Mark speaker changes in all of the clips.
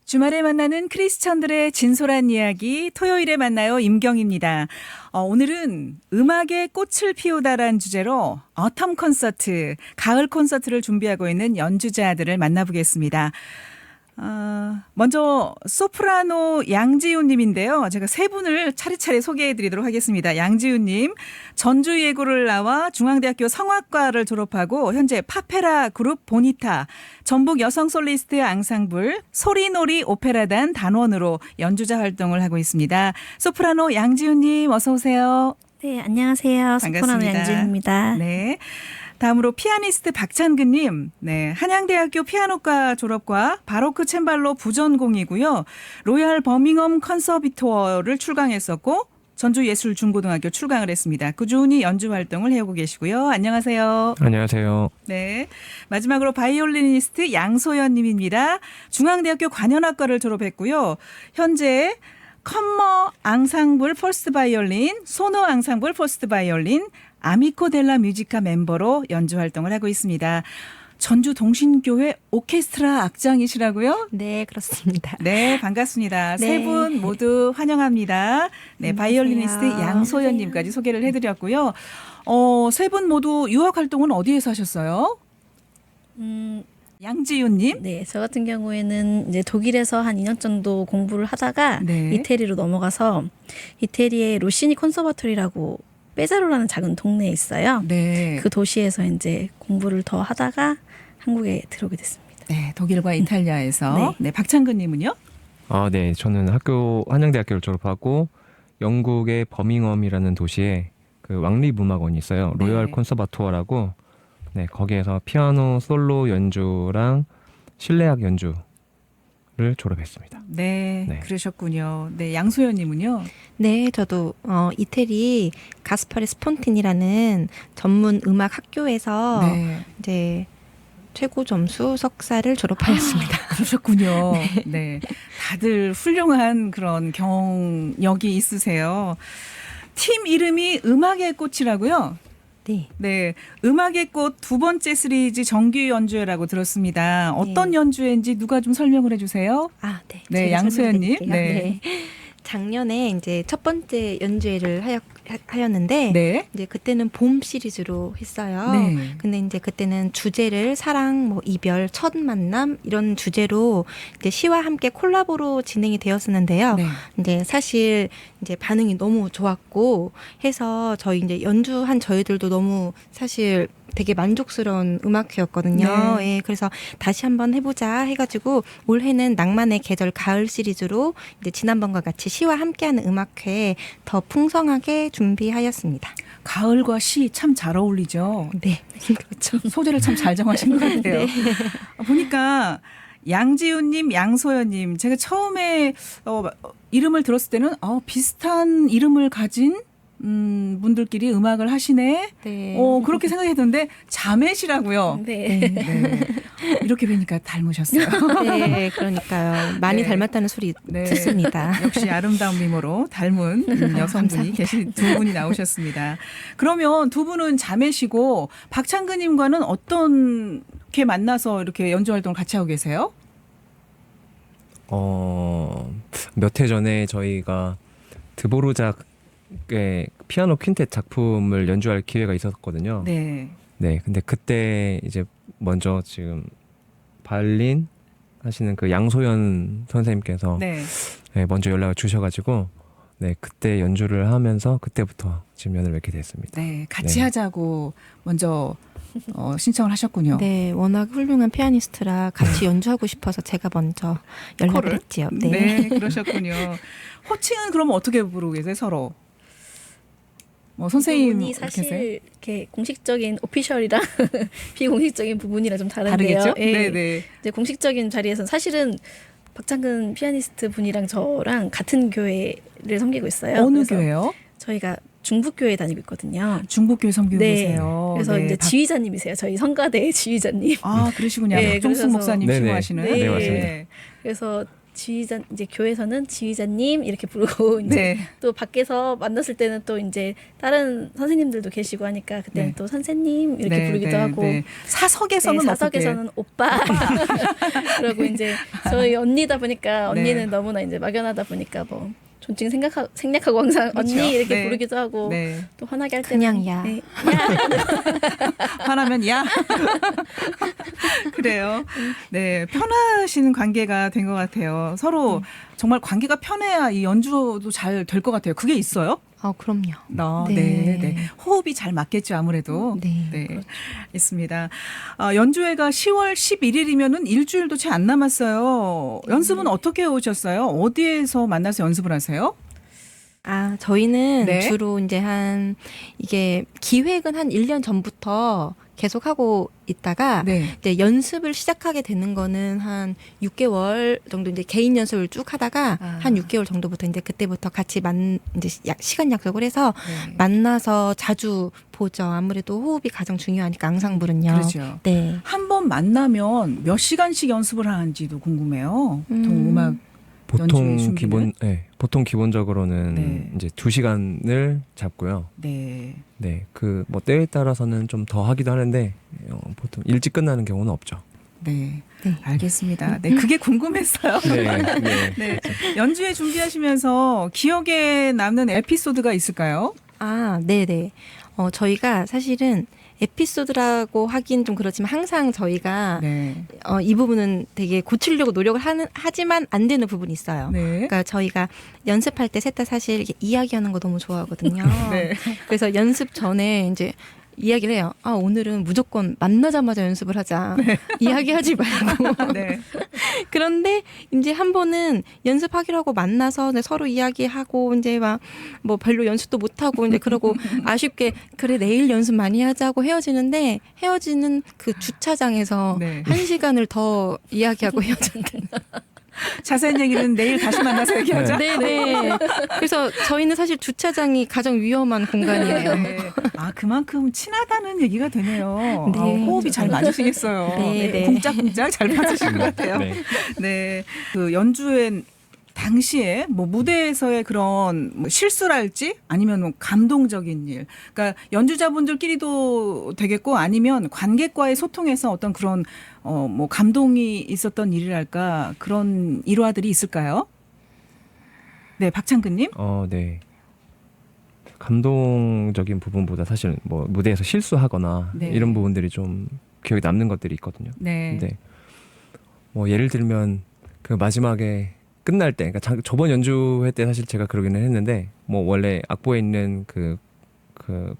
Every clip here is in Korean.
Speaker 1: 주말에 만나는 크리스천들의 진솔한 이야기, 토요일에 만나요. 임경입니다. 오늘은 음악의 꽃을 피우다란 주제로 어텀 콘서트, 가을 콘서트를 준비하고 있는 연주자들을 만나보겠습니다. 먼저 소프라노 양지훈 님인데요. 제가 세 분을 차례차례 소개해 드리도록 하겠습니다. 양지훈 님, 전주예고를 나와 중앙대학교 성악과를 졸업하고 현재 파페라 그룹 보니타, 전북 여성 솔리스트 앙상블, 소리놀이 오페라단 단원으로 연주자 활동을 하고 있습니다. 소프라노 양지훈 님 어서 오세요.
Speaker 2: 네, 안녕하세요. 소프라노
Speaker 1: 반갑습니다.
Speaker 2: 양지훈입니다.
Speaker 1: 네. 다음으로 피아니스트 박찬근님, 네, 한양대학교 피아노과 졸업과 바로크 챈발로 부전공이고요. 로얄 버밍엄 컨서비토어를 출강했었고 전주예술중고등학교 출강을 했습니다. 꾸준히 연주 활동을 해오고 계시고요. 안녕하세요.
Speaker 3: 안녕하세요.
Speaker 1: 네, 마지막으로 바이올리니스트 양소연님입니다. 중앙대학교 관현악과를 졸업했고요. 현재 컴머 앙상블 퍼스트 바이올린, 소노 앙상블 퍼스트 바이올린, 아미코 델라 뮤지카 멤버로 연주 활동을 하고 있습니다. 전주 동신교회 오케스트라 악장이시라고요?
Speaker 2: 네, 그렇습니다.
Speaker 1: 네, 반갑습니다.
Speaker 2: 네.
Speaker 1: 세 분 모두 환영합니다. 네,
Speaker 2: 안녕하세요.
Speaker 1: 바이올리니스트 양소연님까지 소개를 해드렸고요. 세 분 모두 유학 활동은 어디에서 하셨어요? 양지윤님?
Speaker 2: 네, 저 같은 경우에는 이제 독일에서 한 2년 정도 공부를 하다가
Speaker 1: 네.
Speaker 2: 이태리로 넘어가서 이태리의 로시니 콘서바토리라고 빼자로라는 작은 동네에 있어요.
Speaker 1: 네.
Speaker 2: 그 도시에서 이제 공부를 더 하다가 한국에 들어오게 됐습니다.
Speaker 1: 네, 독일과 이탈리아에서.
Speaker 2: 네.
Speaker 1: 네, 박찬근님은요?
Speaker 3: 네, 저는 한양대학교를 졸업하고 영국의 버밍엄이라는 도시에 그 왕립음악원이 있어요.
Speaker 1: 네.
Speaker 3: 로열 콘서바토어라고. 네, 거기에서 피아노 솔로 연주랑 실내악 연주를 졸업했습니다.
Speaker 1: 네,
Speaker 3: 네.
Speaker 1: 그러셨군요. 네, 양소연님은요?
Speaker 4: 네, 저도 이태리 가스파리 스폰틴이라는 전문 음악 학교에서
Speaker 1: 네.
Speaker 4: 이제 최고 점수 석사를 졸업하였습니다.
Speaker 1: 그러셨군요. 네. 다들 훌륭한 그런 경력이 있으세요. 팀 이름이 음악의 꽃이라고요?
Speaker 4: 네.
Speaker 1: 네. 음악의 꽃 두 번째 시리즈 정규 연주회라고 들었습니다. 어떤
Speaker 4: 네.
Speaker 1: 연주회인지 누가 좀 설명을 해주세요?
Speaker 4: 아, 네.
Speaker 1: 네,
Speaker 4: 제가
Speaker 1: 양소연님.
Speaker 4: 설명드릴게요.
Speaker 1: 네.
Speaker 4: 작년에 이제 첫 번째 연주회를 하였는데
Speaker 1: 네.
Speaker 4: 이제 그때는 봄 시리즈로 했어요.
Speaker 1: 네.
Speaker 4: 근데 이제 그때는 주제를 사랑, 뭐 이별, 첫 만남 이런 주제로 이제 시와 함께 콜라보로 진행이 되었었는데요.
Speaker 1: 네.
Speaker 4: 이제 사실 이제 반응이 너무 좋았고 해서 저희 이제 연주한 저희들도 너무 사실 되게 만족스러운 음악회였거든요.
Speaker 1: 네.
Speaker 4: 예, 그래서 다시 한번 해보자 해가지고 올해는 낭만의 계절 가을 시리즈로 이제 지난번과 같이 시와 함께하는 음악회 더 풍성하게 준비하였습니다.
Speaker 1: 가을과 시 참 잘 어울리죠.
Speaker 4: 네, 그렇죠.
Speaker 1: 소재를 참 잘 정하신 것 같아요. 보니까 양지훈님, 양소연님, 제가 처음에 이름을 들었을 때는 비슷한 이름을 가진 분들끼리 음악을 하시네.
Speaker 4: 네.
Speaker 1: 그렇게 생각했는데 자매시라고요.
Speaker 2: 네.
Speaker 1: 네. 이렇게 뵈니까 닮으셨어요.
Speaker 4: 네, 그러니까요. 많이
Speaker 1: 네.
Speaker 4: 닮았다는 소리
Speaker 1: 네.
Speaker 4: 듣습니다.
Speaker 1: 역시 아름다운 미모로 닮은 여성분이
Speaker 4: 감사합니다.
Speaker 1: 계신 두 분이 나오셨습니다. 그러면 두 분은 자매시고 박찬근님과는 어떻게 만나서 이렇게 연주 활동을 같이 하고 계세요?
Speaker 3: 몇 해 전에 저희가 드보르작의 피아노 퀸텟 작품을 연주할 기회가 있었거든요.
Speaker 1: 네.
Speaker 3: 네, 근데 그때 이제 먼저 지금 바이올린 하시는 그 양소연 선생님께서
Speaker 1: 네.
Speaker 3: 네, 먼저 연락을 주셔가지고 네, 그때 연주를 하면서 그때부터 지금 연을 맺게 됐습니다.
Speaker 1: 네. 같이
Speaker 3: 네.
Speaker 1: 하자고 먼저 신청을 하셨군요.
Speaker 4: 네, 워낙 훌륭한 피아니스트라 같이 연주하고 싶어서 제가 먼저 연락을
Speaker 1: 콜을?
Speaker 4: 했지요.
Speaker 1: 네, 그러셨군요. 호칭은 그럼 어떻게 부르고 계세요, 서로? 선생님
Speaker 2: 부분이
Speaker 1: 이렇게
Speaker 2: 사실
Speaker 1: 하세요?
Speaker 2: 이렇게 공식적인 오피셜이랑 비공식적인 부분이랑 좀 다른데요.
Speaker 1: 다르겠죠?
Speaker 2: 예.
Speaker 1: 네, 네.
Speaker 2: 이제 공식적인 자리에서는 사실은 박찬근 피아니스트 분이랑 저랑 같은 교회를 섬기고 있어요.
Speaker 1: 어느
Speaker 2: 그래서
Speaker 1: 교회요?
Speaker 2: 저희가 중북교회 다니고 있거든요.
Speaker 1: 중북교회 섬기고
Speaker 2: 네.
Speaker 1: 계세요.
Speaker 2: 그래서
Speaker 1: 네,
Speaker 2: 이제 지휘자님이세요. 저희 성가대의 지휘자님.
Speaker 1: 그러시군요.
Speaker 2: 네,
Speaker 1: 박종순
Speaker 2: 그래서-
Speaker 1: 목사님
Speaker 3: 네네.
Speaker 1: 신고하시는.
Speaker 2: 네,
Speaker 3: 맞습니다.
Speaker 2: 그래서 지휘자 이제 교회에서는 지휘자님 이렇게 부르고 이제
Speaker 1: 네.
Speaker 2: 또 밖에서 만났을 때는 또 이제 다른 선생님들도 계시고 하니까 그때는
Speaker 1: 네.
Speaker 2: 또 선생님 이렇게
Speaker 1: 네,
Speaker 2: 부르기도
Speaker 1: 네,
Speaker 2: 하고
Speaker 1: 네. 사석에서는
Speaker 2: 네,
Speaker 1: 어떻게?
Speaker 2: 사석에서는 오빠 그리고 이제 저희 언니다 보니까
Speaker 1: 네.
Speaker 2: 언니는 너무나 이제 막연하다 보니까 뭐 존칭 생략하고 항상
Speaker 1: 그렇죠.
Speaker 2: 언니 이렇게
Speaker 1: 네.
Speaker 2: 부르기도 하고
Speaker 1: 네.
Speaker 2: 또 화나게 할 때는
Speaker 4: 그냥 야.
Speaker 2: 네, 야
Speaker 1: 화나면 야. 그래요. 네, 편하신 관계가 된 것 같아요. 서로 정말 관계가 편해야 이 연주도 잘 될 것 같아요. 그게 있어요?
Speaker 4: 그럼요.
Speaker 1: 네,
Speaker 4: 네.
Speaker 1: 네. 호흡이 잘 맞겠죠, 아무래도.
Speaker 4: 네.
Speaker 1: 있습니다. 연주회가 10월 11일이면은 일주일도 채 안 남았어요. 연습은 어떻게 오셨어요? 어디에서 만나서 연습을 하세요?
Speaker 4: 저희는
Speaker 1: 네.
Speaker 4: 주로 이제 이게 기획은 한 1년 전부터 계속 하고 있다가
Speaker 1: 네.
Speaker 4: 이제 연습을 시작하게 되는 거는 한 6개월 정도 이제 개인 연습을 쭉 하다가 한 6개월 정도부터 이제 그때부터 같이 이제 시간 약속을 해서
Speaker 1: 네.
Speaker 4: 만나서 자주 보죠. 아무래도 호흡이 가장 중요하니까 앙상블은요.
Speaker 1: 그렇죠.
Speaker 4: 네.
Speaker 1: 한 번 만나면 몇 시간씩 연습을 하는지도 궁금해요. 보통 음악 연주회 준비는?
Speaker 3: 보통 기본적으로는
Speaker 1: 네.
Speaker 3: 이제 2시간을 잡고요.
Speaker 1: 네.
Speaker 3: 네, 그 뭐 때에 따라서는 좀 더 하기도 하는데 보통 일찍 끝나는 경우는 없죠.
Speaker 1: 네.
Speaker 4: 네.
Speaker 1: 알겠습니다. 네, 그게 궁금했어요.
Speaker 3: 네, 네.
Speaker 1: 네. 연주회 준비하시면서 기억에 남는 에피소드가 있을까요?
Speaker 4: 네네. 저희가 사실은 에피소드라고 하긴 좀 그렇지만 항상 저희가
Speaker 1: 네.
Speaker 4: 이 부분은 되게 고치려고 노력을 하지만 안 되는 부분이 있어요.
Speaker 1: 네.
Speaker 4: 그러니까 저희가 연습할 때 셋 다 사실 이렇게 이야기하는 거 너무 좋아하거든요.
Speaker 1: 네.
Speaker 4: 그래서 연습 전에 이제 이야기를 해요. 오늘은 무조건 만나자마자 연습을 하자. 이야기하지 말고.
Speaker 1: 네.
Speaker 4: 그런데 이제 한 번은 연습하기로 하고 만나서 이제 서로 이야기하고 이제 막 뭐 별로 연습도 못 하고 이제 그러고 아쉽게 그래 내일 연습 많이 하자고 헤어지는데 헤어지는 그 주차장에서
Speaker 1: 네.
Speaker 4: 1시간을 더 이야기하고 헤어졌는데.
Speaker 1: 자세한 얘기는 내일 다시 만나서 얘기하자.
Speaker 4: 네네. 그래서 저희는 사실 주차장이 가장 위험한 공간이에요.
Speaker 1: 네. 그만큼 친하다는 얘기가 되네요.
Speaker 4: 네.
Speaker 1: 호흡이 잘 맞으시겠어요.
Speaker 4: 네, 네.
Speaker 1: 쿵짝쿵짝 잘 맞으실 것 같아요.
Speaker 3: 네.
Speaker 1: 네. 그 연주회 당시에 뭐 무대에서의 그런 뭐 실수랄지 아니면 뭐 감동적인 일. 그러니까 연주자분들끼리도 되겠고 아니면 관객과의 소통에서 어떤 그런 뭐 감동이 있었던 일이랄까 그런 일화들이 있을까요? 네, 박창근님.
Speaker 3: 네. 감동적인 부분보다 사실 뭐 무대에서 실수하거나
Speaker 1: 네.
Speaker 3: 이런 부분들이 좀 기억에 남는 것들이 있거든요.
Speaker 1: 네.
Speaker 3: 근데 뭐 예를 들면 그 마지막에 끝날 때, 그러니까 저번 연주회 때 사실 제가 그러기는 했는데 뭐 원래 악보에 있는 그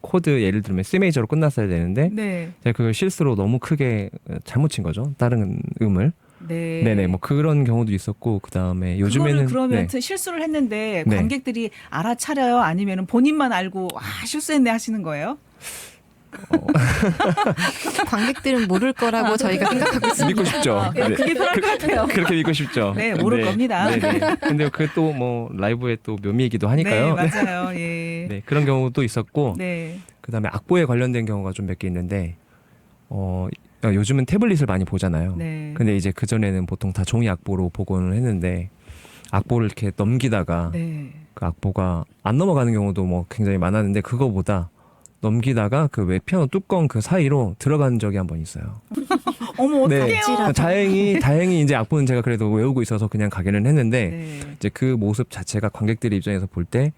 Speaker 3: 코드 예를 들면 C 메이저로 끝났어야 되는데
Speaker 1: 네.
Speaker 3: 제가 그걸 실수로 너무 크게 잘못 친 거죠. 다른 음을.
Speaker 1: 네.
Speaker 3: 네네 뭐 그런 경우도 있었고 그 다음에 요즘에는
Speaker 1: 그거를 그러면
Speaker 3: 네.
Speaker 1: 실수를 했는데
Speaker 3: 네.
Speaker 1: 관객들이 알아차려요? 아니면 본인만 알고 실수했네 하시는 거예요?
Speaker 4: 관객들은 모를 거라고 저희가 생각하고 있습니다.
Speaker 3: 믿고 싶죠. 네.
Speaker 1: 그게 편할 것 같아요.
Speaker 3: 그렇게 믿고 싶죠.
Speaker 1: 네, 모를 겁니다.
Speaker 3: 네네. 근데 그 또 뭐 라이브의 또 묘미이기도 하니까요.
Speaker 1: 네, 맞아요. 예.
Speaker 3: 네, 그런 경우도 있었고
Speaker 1: 네.
Speaker 3: 그다음에 악보에 관련된 경우가 좀 몇 개 있는데 요즘은 태블릿을 많이 보잖아요.
Speaker 1: 네.
Speaker 3: 근데 이제 그 전에는 보통 다 종이 악보로 복원을 했는데 악보를 이렇게 넘기다가
Speaker 1: 네.
Speaker 3: 그 악보가 안 넘어가는 경우도 뭐 굉장히 많았는데 그거보다 넘기다가 그 왜 피아노 뚜껑 그 사이로 들어간 적이 한 번 있어요.
Speaker 1: 어머,
Speaker 3: 네.
Speaker 1: 어떡해요?
Speaker 3: 다행히 이제 악보는 제가 그래도 외우고 있어서 그냥 가기는 했는데
Speaker 1: 네.
Speaker 3: 이제 그 모습 자체가 관객들 입장에서 볼 때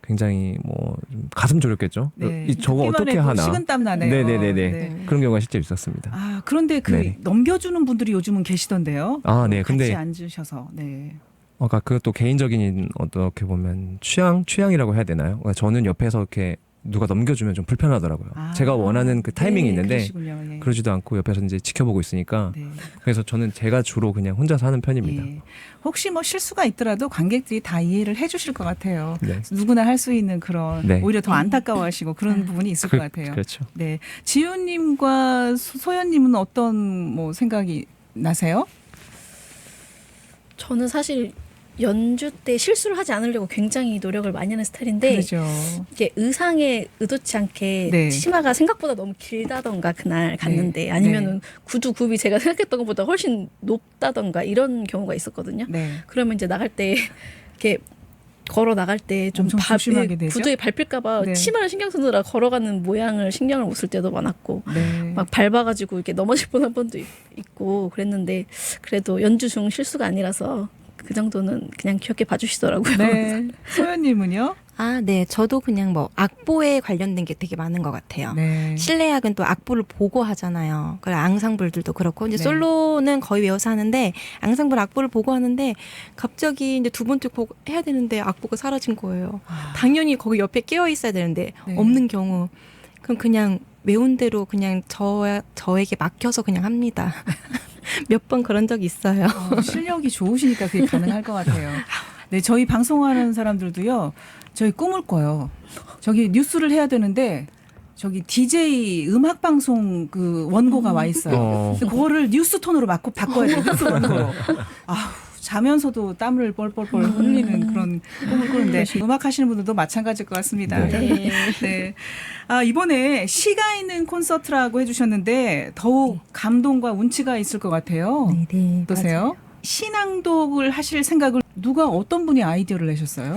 Speaker 3: 굉장히 뭐 좀 가슴 졸였겠죠.
Speaker 1: 네.
Speaker 3: 저거
Speaker 1: 듣기만
Speaker 3: 어떻게
Speaker 1: 해도
Speaker 3: 하나.
Speaker 1: 식은땀 나네요.
Speaker 3: 네네네네.
Speaker 1: 네.
Speaker 3: 그런 경우가 실제 있었습니다.
Speaker 1: 그런데 그
Speaker 3: 네.
Speaker 1: 넘겨주는 분들이 요즘은 계시던데요.
Speaker 3: 네.
Speaker 1: 같이
Speaker 3: 근데
Speaker 1: 앉으셔서. 네.
Speaker 3: 그러니까 그것도 개인적인 어떻게 보면 취향이라고 해야 되나요? 그러니까 저는 옆에서 이렇게 누가 넘겨주면 좀 불편하더라고요. 제가 원하는 그 타이밍이
Speaker 1: 네,
Speaker 3: 있는데
Speaker 1: 그러시군요. 예.
Speaker 3: 그러지도 않고 옆에서 이제 지켜보고 있으니까
Speaker 1: 네.
Speaker 3: 그래서 저는 제가 주로 그냥 혼자서 하는 편입니다.
Speaker 1: 예. 혹시 뭐 실수가 있더라도 관객들이 다 이해를 해주실 것 같아요.
Speaker 3: 네.
Speaker 1: 누구나 할 수 있는 그런
Speaker 3: 네.
Speaker 1: 오히려 더 안타까워하시고 그런 부분이 있을 것 같아요.
Speaker 3: 그렇죠.
Speaker 1: 네, 지훈님과 소연님은 어떤 뭐 생각이 나세요?
Speaker 2: 저는 사실 연주 때 실수를 하지 않으려고 굉장히 노력을 많이 하는 스타일인데
Speaker 1: 그렇죠.
Speaker 2: 이게 의상에 의도치 않게
Speaker 1: 네.
Speaker 2: 치마가 생각보다 너무 길다던가 그날 갔는데 아니면은 구두 굽이 제가 생각했던 것보다 훨씬 높다던가 이런 경우가 있었거든요.
Speaker 1: 네.
Speaker 2: 그러면 이제 나갈 때 이렇게 걸어 나갈 때 좀
Speaker 1: 엄청 조심하게 되죠?
Speaker 2: 구두에 밟힐까봐
Speaker 1: 네.
Speaker 2: 치마를 신경 쓰느라 걸어가는 모양을 신경을 못 쓸 때도 많았고
Speaker 1: 네.
Speaker 2: 막 밟아가지고 이렇게 넘어질 뻔한 번도 있고 그랬는데 그래도 연주 중 실수가 아니라서 그 정도는 그냥 귀엽게 봐주시더라고요.
Speaker 1: 네. 소연님은요?
Speaker 4: 아, 네. 저도 그냥 뭐 악보에 관련된 게 되게 많은 것 같아요.
Speaker 1: 네.
Speaker 4: 실내악은 또 악보를 보고 하잖아요. 그래 앙상블들도 그렇고 이제
Speaker 1: 네.
Speaker 4: 솔로는 거의 외워서 하는데 앙상블 악보를 보고 하는데 갑자기 이제 두 번째 곡 해야 되는데 악보가 사라진 거예요. 당연히 거기 옆에 끼어 있어야 되는데
Speaker 1: 네.
Speaker 4: 없는 경우 그럼 그냥 외운 대로 그냥 저에게 맡겨서 그냥 합니다. 몇 번 그런 적 있어요.
Speaker 1: 실력이 좋으시니까 그게 가능할 것 같아요. 네, 저희 방송하는 사람들도요. 저희 꿈을 꿔요. 저기 뉴스를 해야 되는데 저기 DJ 음악 방송 그 원고가 와 있어요. 근데 그거를 뉴스 톤으로 바꿔야 돼요. 뉴스 원고로. 아우, 자면서도 땀을 뻘뻘뻘 흘리는 그런 꿈을 꾸는데 음악 하시는 분들도 마찬가지일 것 같습니다.
Speaker 2: 네.
Speaker 1: 네. 아, 이번에 시가 있는 콘서트라고 해주셨는데 더욱 감동과 운치가 있을 것 같아요.
Speaker 4: 네,
Speaker 1: 어떠세요? 시낭독을 하실 생각을 누가 어떤 분이 아이디어를 내셨어요?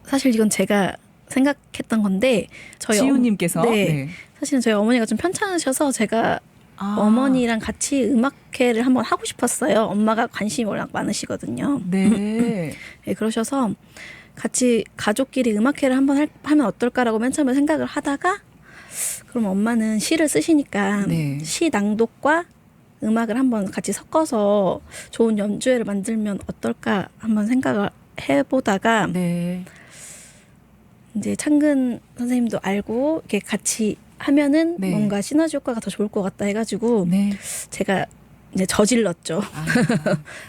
Speaker 2: 사실 이건 제가 생각했던 건데 저희
Speaker 1: 지우님께서.
Speaker 2: 네. 사실은 저희 어머니가 좀 편찮으셔서 제가
Speaker 1: 아.
Speaker 2: 어머니랑 같이 음악회를 한번 하고 싶었어요. 엄마가 관심이 워낙 많으시거든요.
Speaker 1: 네.
Speaker 2: 네, 그러셔서 같이 가족끼리 음악회를 한번 하면 어떨까라고 맨 처음에 생각을 하다가 그럼 엄마는 시를 쓰시니까
Speaker 1: 네.
Speaker 2: 시 낭독과 음악을 한번 같이 섞어서 좋은 연주회를 만들면 어떨까 한번 생각을 해보다가
Speaker 1: 네.
Speaker 2: 이제 창근 선생님도 알고 이렇게 같이 하면은
Speaker 1: 네.
Speaker 2: 뭔가 시너지 효과가 더 좋을 것 같다 해가지고
Speaker 1: 네.
Speaker 2: 제가 이제 저질렀죠.
Speaker 1: 아.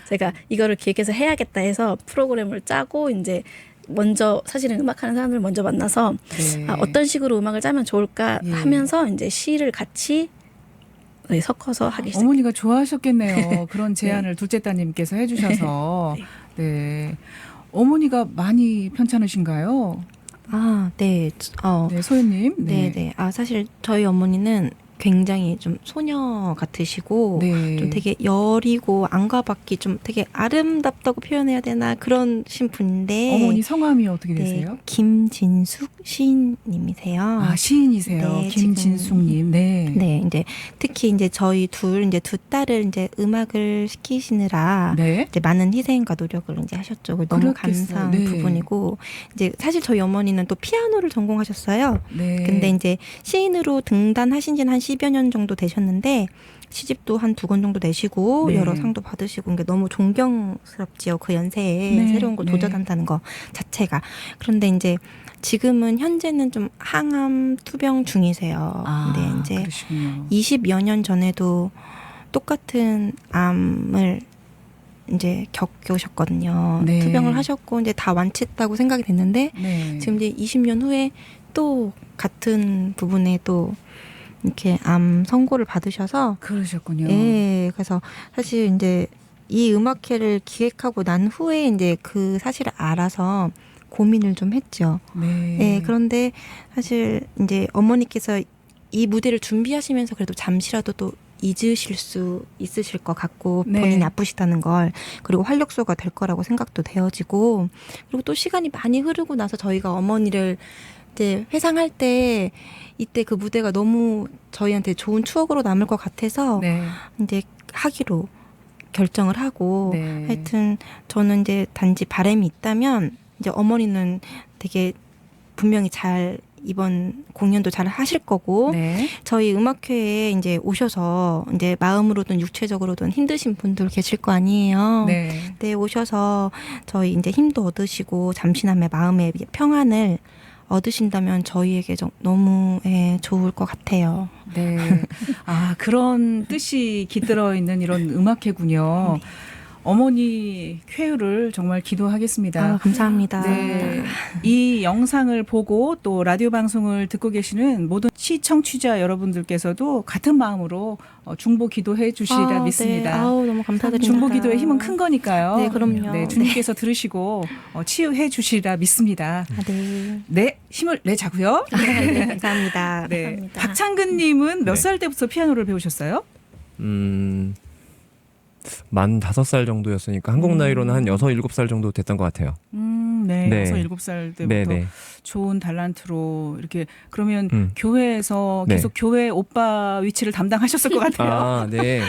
Speaker 2: 제가 이거를 기획해서 해야겠다 해서 프로그램을 짜고 이제 먼저 사실은 음악하는 사람들 먼저 만나서
Speaker 1: 네.
Speaker 2: 아, 어떤 식으로 음악을 짜면 좋을까
Speaker 1: 예.
Speaker 2: 하면서 이제 시를 같이 네, 섞어서 하기 시작.
Speaker 1: 어머니가 좋아하셨겠네요. 그런 제안을 둘째 따님께서 해주셔서. 네. 어머니가 많이 편찮으신가요?
Speaker 4: 아, 네.
Speaker 1: 네, 소연님.
Speaker 4: 네, 네. 아, 사실 저희 어머니는 굉장히 좀 소녀 같으시고
Speaker 1: 네.
Speaker 4: 좀 되게 여리고 안과받기 좀 되게 아름답다고 표현해야 되나 그런 신분인데
Speaker 1: 어머니 성함이 어떻게
Speaker 4: 네,
Speaker 1: 되세요?
Speaker 4: 김진숙 시인님이세요.
Speaker 1: 아, 시인이세요.
Speaker 4: 네,
Speaker 1: 김진숙님. 네.
Speaker 4: 네, 이제 특히 이제 저희 이제 두 딸을 이제 음악을 시키시느라
Speaker 1: 네.
Speaker 4: 이제 많은 희생과 노력을 이제 하셨죠. 너무
Speaker 1: 그렇겠어요.
Speaker 4: 감사한
Speaker 1: 네.
Speaker 4: 부분이고 이제 사실 저희 어머니는 또 피아노를 전공하셨어요.
Speaker 1: 네.
Speaker 4: 근데 이제 시인으로 등단하신 지는 한 10여 년 정도 되셨는데 시집도 한 2권 정도 내시고
Speaker 1: 네.
Speaker 4: 여러 상도 받으시고 이게 너무 존경스럽지요. 그 연세에
Speaker 1: 네.
Speaker 4: 새로운 걸
Speaker 1: 네.
Speaker 4: 도전한다는 거 자체가. 그런데 이제 지금은 현재는 좀 항암 투병 중이세요.
Speaker 1: 아,
Speaker 4: 근데 이제
Speaker 1: 그러시군요.
Speaker 4: 20여 년 전에도 똑같은 암을 이제 겪으셨거든요.
Speaker 1: 네.
Speaker 4: 투병을 하셨고 이제 다 완치했다고 생각이 됐는데
Speaker 1: 네.
Speaker 4: 지금 이제 20년 후에 또 같은 부분에 또 이렇게 암 선고를 받으셔서
Speaker 1: 그러셨군요.
Speaker 4: 예, 그래서 사실 이제 이 음악회를 기획하고 난 후에 이제 그 사실을 알아서 고민을 좀 했죠.
Speaker 1: 네.
Speaker 4: 예, 그런데 사실 이제 어머니께서 이 무대를 준비하시면서 그래도 잠시라도 또 잊으실 수 있으실 것 같고
Speaker 1: 네.
Speaker 4: 본인이 아프시다는 걸 그리고 활력소가 될 거라고 생각도 되어지고 그리고 또 시간이 많이 흐르고 나서 저희가 어머니를 이제 회상할 때 이때 그 무대가 너무 저희한테 좋은 추억으로 남을 것 같아서
Speaker 1: 네.
Speaker 4: 이제 하기로 결정을 하고
Speaker 1: 네.
Speaker 4: 하여튼 저는 이제 단지 바람이 있다면 이제 어머니는 되게 분명히 잘 이번 공연도 잘 하실 거고
Speaker 1: 네.
Speaker 4: 저희 음악회에 이제 오셔서 이제 마음으로든 육체적으로든 힘드신 분들 계실 거 아니에요.
Speaker 1: 네.
Speaker 4: 네, 오셔서 저희 이제 힘도 얻으시고 잠시나마 마음의 평안을 얻으신다면 저희에게 너무 좋을 것 같아요.
Speaker 1: 네. 아, 그런 뜻이 깃들어 있는 이런 음악회군요. 어머니 쾌유를 정말 기도하겠습니다.
Speaker 4: 감사합니다.
Speaker 1: 네. 이 영상을 보고 또 라디오 방송을 듣고 계시는 모든 시청취자 여러분들께서도 같은 마음으로 중보 기도해 주시리라 믿습니다.
Speaker 4: 네. 아우, 너무 감사드립니다.
Speaker 1: 중보 기도의 힘은 큰 거니까요.
Speaker 4: 네, 그럼요.
Speaker 1: 네, 주님께서 들으시고 치유해 주시리라 믿습니다.
Speaker 4: 네.
Speaker 1: 네, 힘을 내자고요.
Speaker 4: 네, 감사합니다.
Speaker 1: 네.
Speaker 2: 감사합니다.
Speaker 1: 박창근님은 몇
Speaker 3: 네.
Speaker 1: 살 때부터 피아노를 배우셨어요?
Speaker 3: 만 5살 정도였으니까 한국 나이로는 한 6, 7살 정도 됐던 것 같아요.
Speaker 1: 네.
Speaker 3: 네.
Speaker 1: 6, 7살 때부터
Speaker 3: 네, 네.
Speaker 1: 좋은 달란트로 이렇게 그러면
Speaker 3: 음.
Speaker 1: 교회에서
Speaker 3: 네.
Speaker 1: 계속 교회 오빠 위치를 담당하셨을 것 같아요.
Speaker 3: 아, 네.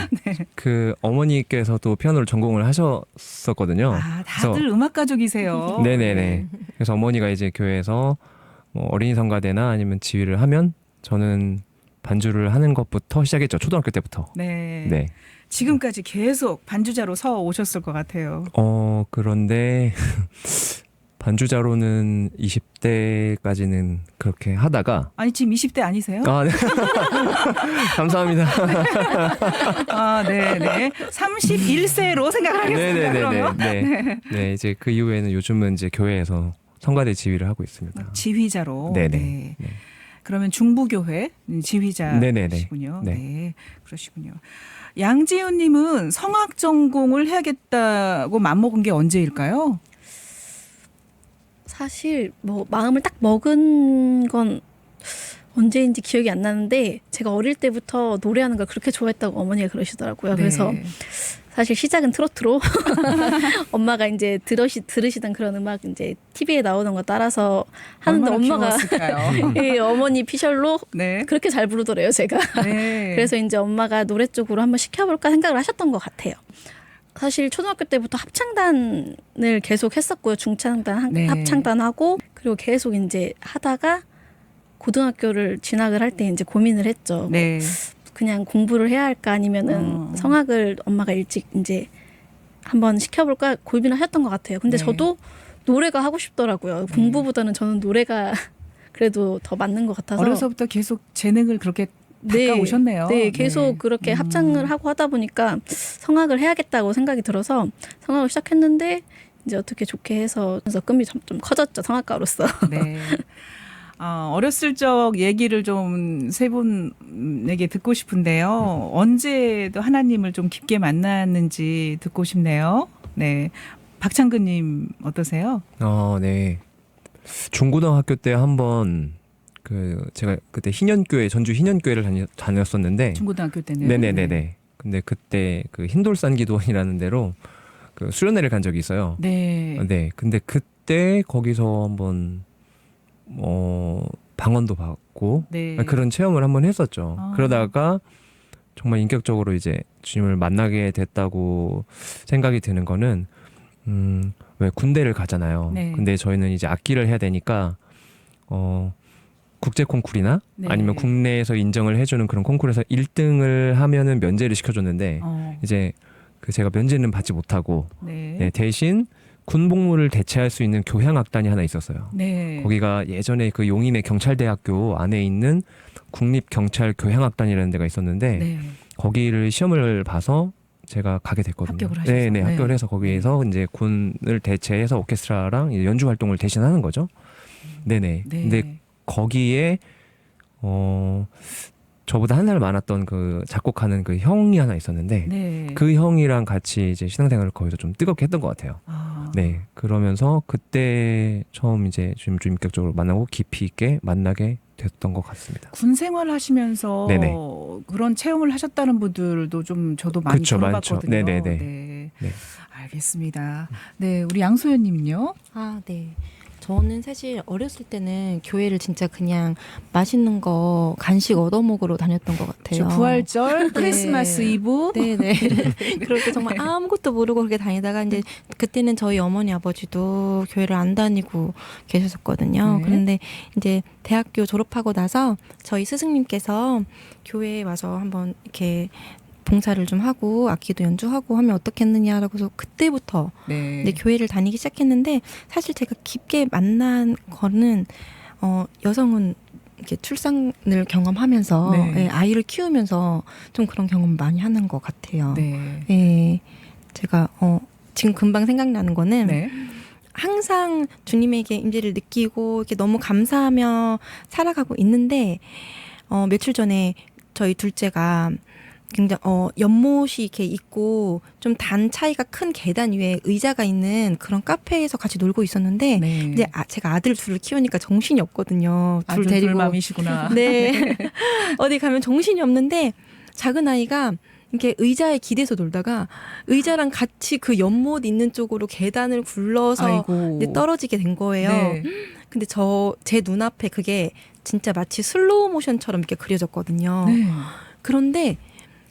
Speaker 3: 그 어머니께서도 피아노를 전공을 하셨었거든요.
Speaker 1: 아, 다들 음악 가족이세요.
Speaker 3: 네네네. 그래서 어머니가 이제 교회에서 뭐 어린이 성가대나 아니면 지휘를 하면 저는 반주를 하는 것부터 시작했죠. 초등학교 때부터.
Speaker 1: 네.
Speaker 3: 네.
Speaker 1: 지금까지 계속 반주자로 서 오셨을 것 같아요.
Speaker 3: 그런데 반주자로는 20대까지는 그렇게 하다가
Speaker 1: 아니 지금 20대 아니세요?
Speaker 3: 아, 네. 감사합니다.
Speaker 1: 아, 네, 네. 31세로 생각을 하겠습니다. 그러면.
Speaker 3: 네네네네. 네, 이제 그 이후에는 요즘은 이제 교회에서 성가대 지휘를 하고 있습니다.
Speaker 1: 지휘자로.
Speaker 3: 네네.
Speaker 1: 네.
Speaker 3: 네.
Speaker 1: 그러면 중부교회 지휘자시군요.
Speaker 3: 네.
Speaker 1: 네, 그러시군요. 양지훈님은 성악 전공을 해야겠다고 맘먹은 게 언제일까요?
Speaker 2: 사실 뭐 마음을 딱 먹은 건 언제인지 기억이 안 나는데 제가 어릴 때부터 노래하는 걸 그렇게 좋아했다고 어머니가 그러시더라고요. 그래서
Speaker 1: 네.
Speaker 2: 사실 시작은 트로트로 엄마가 이제 들으시던 그런 음악 이제 TV에 나오는 거 따라서 하는데
Speaker 1: 얼마나
Speaker 2: 엄마가
Speaker 1: 귀여웠을까요?
Speaker 2: 예, 어머니 피셜로
Speaker 1: 네.
Speaker 2: 그렇게 잘 부르더래요, 제가.
Speaker 1: 네.
Speaker 2: 그래서 이제 엄마가 노래 쪽으로 한번 시켜볼까 생각을 하셨던 것 같아요. 사실 초등학교 때부터 합창단을 계속 했었고요. 중창단,
Speaker 1: 네.
Speaker 2: 합창단하고 그리고 계속 이제 하다가 고등학교를 진학을 할 때 이제 고민을 했죠.
Speaker 1: 네.
Speaker 2: 그냥 공부를 해야 할까 아니면은 성악을 엄마가 일찍 이제 한번 시켜볼까 고민을 하셨던 것 같아요. 근데
Speaker 1: 네.
Speaker 2: 저도 노래가 하고 싶더라고요. 공부보다는 저는 노래가 그래도 더 맞는 것 같아서.
Speaker 1: 어려서부터 계속 재능을 그렇게 닦아오셨네요.
Speaker 2: 네, 계속
Speaker 1: 네.
Speaker 2: 그렇게 합창을 하고 하다 보니까 성악을 해야겠다고 생각이 들어서 성악을 시작했는데 이제 어떻게 좋게 해서 꿈이 좀 커졌죠, 성악가로서.
Speaker 1: 네. 어렸을 적 얘기를 좀 세 분에게 듣고 싶은데요. 언제도 하나님을 좀 깊게 만났는지 듣고 싶네요. 네. 박창근님 어떠세요?
Speaker 3: 네. 중고등학교 때 한번 제가 그때 희년교회 전주 희년교회를 다녔었는데
Speaker 1: 중고등학교 때는.
Speaker 3: 네네네네. 근데 그때 그 흰돌산 기도원이라는 데로 그 수련회를 간 적이 있어요.
Speaker 1: 네.
Speaker 3: 네. 근데 그때 거기서 한번 방언도 받고
Speaker 1: 네.
Speaker 3: 그런 체험을 한번 했었죠.
Speaker 1: 아.
Speaker 3: 그러다가 정말 인격적으로 이제 주님을 만나게 됐다고 생각이 드는 거는 왜 군대를 가잖아요.
Speaker 1: 네.
Speaker 3: 근데 저희는 이제 악기를 해야 되니까 국제 콩쿨이나
Speaker 1: 네.
Speaker 3: 아니면 국내에서 인정을 해주는 그런 콩쿨에서 1등을 하면은 면제를 시켜줬는데 이제 제가 면제는 받지 못하고
Speaker 1: 네.
Speaker 3: 네, 대신 군복무를 대체할 수 있는 교향악단이 하나 있었어요.
Speaker 1: 네.
Speaker 3: 거기가 예전에 그 용인의 경찰대학교 안에 있는 국립경찰교향악단이라는 데가 있었는데
Speaker 1: 네.
Speaker 3: 거기를 시험을 봐서 제가 가게 됐거든요.
Speaker 1: 합격을 하셔서.
Speaker 3: 네,
Speaker 1: 네.
Speaker 3: 합격을 해서 거기에서 이제 군을 대체해서 오케스트라랑 이제 연주 활동을 대신하는 거죠. 네네.
Speaker 1: 네.
Speaker 3: 근데 거기에 저보다 한 살 많았던 그 작곡하는 그 형이 하나 있었는데
Speaker 1: 네.
Speaker 3: 그 형이랑 같이 이제 신앙생활을 거기서 좀 뜨겁게 했던 것 같아요. 네, 그러면서 그때 처음 이제 좀 인격적으로 만나고 깊이 있게 만나게 됐던 것 같습니다.
Speaker 1: 군 생활하시면서
Speaker 3: 네네.
Speaker 1: 그런 체험을 하셨다는 분들도 좀 저도 많이
Speaker 3: 그쵸, 많죠.
Speaker 1: 들어봤거든요.
Speaker 3: 네네네.
Speaker 1: 네.
Speaker 3: 네.
Speaker 1: 알겠습니다. 네, 우리 양소연님요.
Speaker 4: 네. 저는 사실 어렸을 때는 교회를 진짜 그냥 맛있는 거 간식 얻어먹으러 다녔던 것 같아요.
Speaker 1: 부활절, 크리스마스 이브.
Speaker 4: 네네. 그럴 때 정말 아무것도 모르고 그렇게 다니다가 이제 그때는 저희 어머니 아버지도 교회를 안 다니고 계셨었거든요.
Speaker 1: 네.
Speaker 4: 그런데 이제 대학교 졸업하고 나서 저희 스승님께서 교회에 와서 한번 이렇게 봉사를 좀 하고 악기도 연주하고 하면 어떻겠느냐라고 해서 그때부터
Speaker 1: 네.
Speaker 4: 이제 교회를 다니기 시작했는데 사실 제가 깊게 만난 거는 여성은 이렇게 출산을 경험하면서
Speaker 1: 네.
Speaker 4: 예, 아이를 키우면서 좀 그런 경험 많이 하는 것 같아요.
Speaker 1: 네.
Speaker 4: 예, 제가 지금 금방 생각나는 거는
Speaker 1: 네.
Speaker 4: 항상 주님에게 임재를 느끼고 이렇게 너무 감사하며 살아가고 있는데 며칠 전에 저희 둘째가 굉장히 연못이 이렇게 있고 좀 단 차이가 큰 계단 위에 의자가 있는 그런 카페에서 같이 놀고 있었는데
Speaker 1: 네.
Speaker 4: 이제 제가 아들 둘을 키우니까 정신이 없거든요. 둘 데리고
Speaker 1: 둘맘이시구나.
Speaker 4: 네. 어디 가면 정신이 없는데 작은 아이가 이렇게 의자에 기대서 놀다가 의자랑 같이 그 연못 있는 쪽으로 계단을 굴러서
Speaker 1: 아이고.
Speaker 4: 이제 떨어지게 된 거예요.
Speaker 1: 네.
Speaker 4: 근데 제 눈앞에 그게 진짜 마치 슬로우 모션처럼 이렇게 그려졌거든요.
Speaker 1: 네.
Speaker 4: 그런데